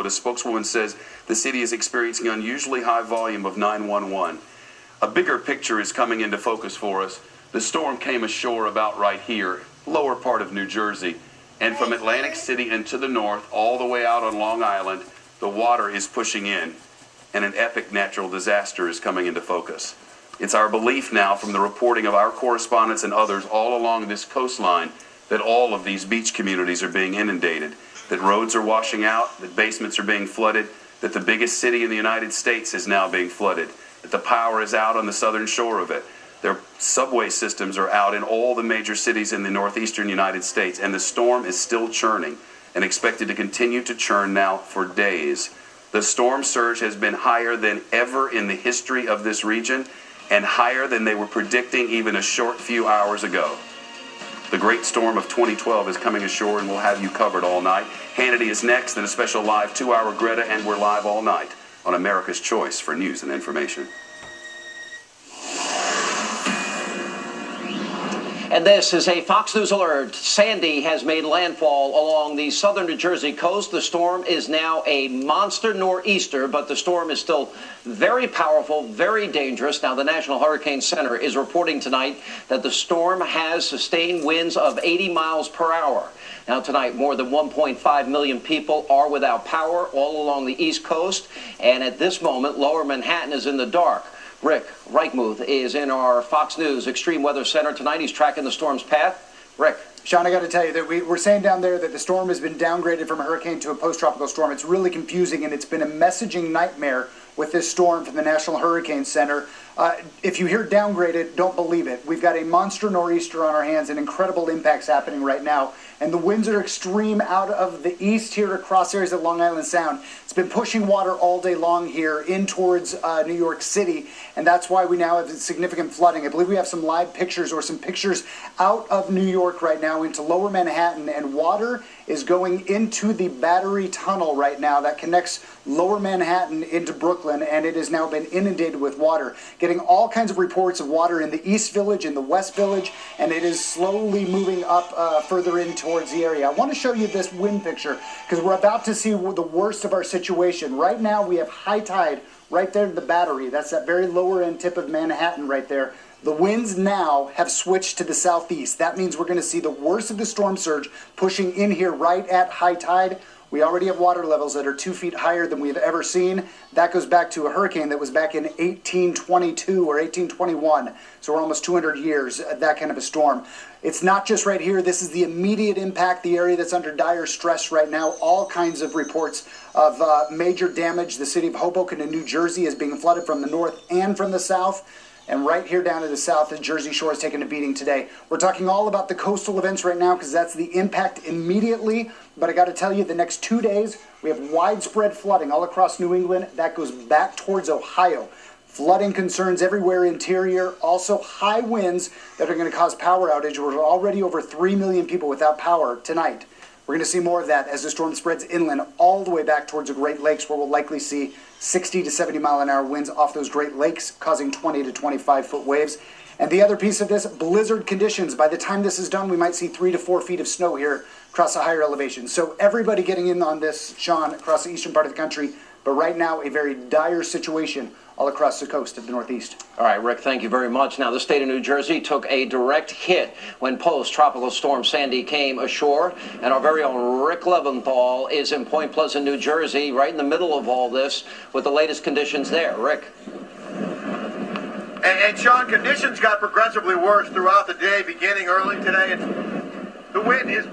A spokeswoman says the city is experiencing unusually high volume of 911. A bigger picture is coming into focus for us. The storm came ashore about right here, lower part of New Jersey, and from Atlantic City and to the north, all the way out on Long Island, the water is pushing in, and an epic natural disaster is coming into focus. It's our belief now, from the reporting of our correspondents and others all along this coastline, that all of these beach communities are being inundated, that roads are washing out, that basements are being flooded, that the biggest city in the United States is now being flooded, that the power is out on the southern shore of it. Their subway systems are out in all the major cities in the northeastern United States, and the storm is still churning and expected to continue to churn now for days. The storm surge has been higher than ever in the history of this region, and higher than they were predicting even a short few hours ago. The great storm of 2012 is coming ashore, and we'll have you covered all night. Hannity is next, then a special live 2-hour Greta, and we're live all night on America's Choice for news and information. And this is a Fox News alert. Sandy has made landfall along the southern New Jersey coast. The storm is now a monster nor'easter, but the storm is still very powerful, very dangerous. Now, the National Hurricane Center is reporting tonight that the storm has sustained winds of 80 miles per hour. Now, tonight, more than 1.5 million people are without power all along the East Coast. And at this moment, lower Manhattan is in the dark. Rick Reichmuth is in our Fox News Extreme Weather Center tonight. He's tracking the storm's path. Rick. Sean, I got to tell you that we're saying down there that the storm has been downgraded from a hurricane to a post-tropical storm. It's really confusing, and it's been a messaging nightmare with this storm from the National Hurricane Center. If you hear downgraded, don't believe it. We've got a monster nor'easter on our hands, and incredible impacts happening right now. And the winds are extreme out of the east here across areas of Long Island Sound. It's been pushing water all day long here in towards New York City, and that's why we now have significant flooding. I believe we have some live pictures or some pictures out of New York right now into lower Manhattan, and water is going into the Battery Tunnel right now that connects lower Manhattan into Brooklyn, and it has now been inundated with water. Getting all kinds of reports of water in the East Village, in the West Village, and it is slowly moving up further in towards the area. I want to show you this wind picture because we're about to see the worst of our situation. Right now we have high tide right there in the Battery. That's that very lower end tip of Manhattan right there. The winds now have switched to the southeast. That means we're going to see the worst of the storm surge pushing in here right at high tide. We already have water levels that are 2 feet higher than we've ever seen. That goes back to a hurricane that was back in 1822 or 1821. So we're almost 200 years, that kind of a storm. It's not just right here. This is the immediate impact, the area that's under dire stress right now. All kinds of reports of major damage. The city of Hoboken in New Jersey is being flooded from the north and from the south. And right here down to the south, the Jersey Shore is taking a beating today. We're talking all about the coastal events right now because that's the impact immediately. But I got to tell you, the next 2 days, we have widespread flooding all across New England. That goes back towards Ohio. Flooding concerns everywhere interior. Also high winds that are going to cause power outage. We're already over 3 million people without power tonight. We're going to see more of that as the storm spreads inland all the way back towards the Great Lakes, where we'll likely see 60 to 70 mile an hour winds off those Great Lakes, causing 20 to 25 foot waves. And the other piece of this, blizzard conditions. By the time this is done, we might see 3 to 4 feet of snow here across a higher elevation. So everybody getting in on this, Sean, across the eastern part of the country. But right now, a very dire situation all across the coast of the Northeast. All right, Rick, thank you very much. Now, the state of New Jersey took a direct hit when post-tropical storm Sandy came ashore. And our very own Rick Leventhal is in Point Pleasant, New Jersey, right in the middle of all this with the latest conditions there. Rick. And Sean, conditions got progressively worse throughout the day, beginning early today. And the wind is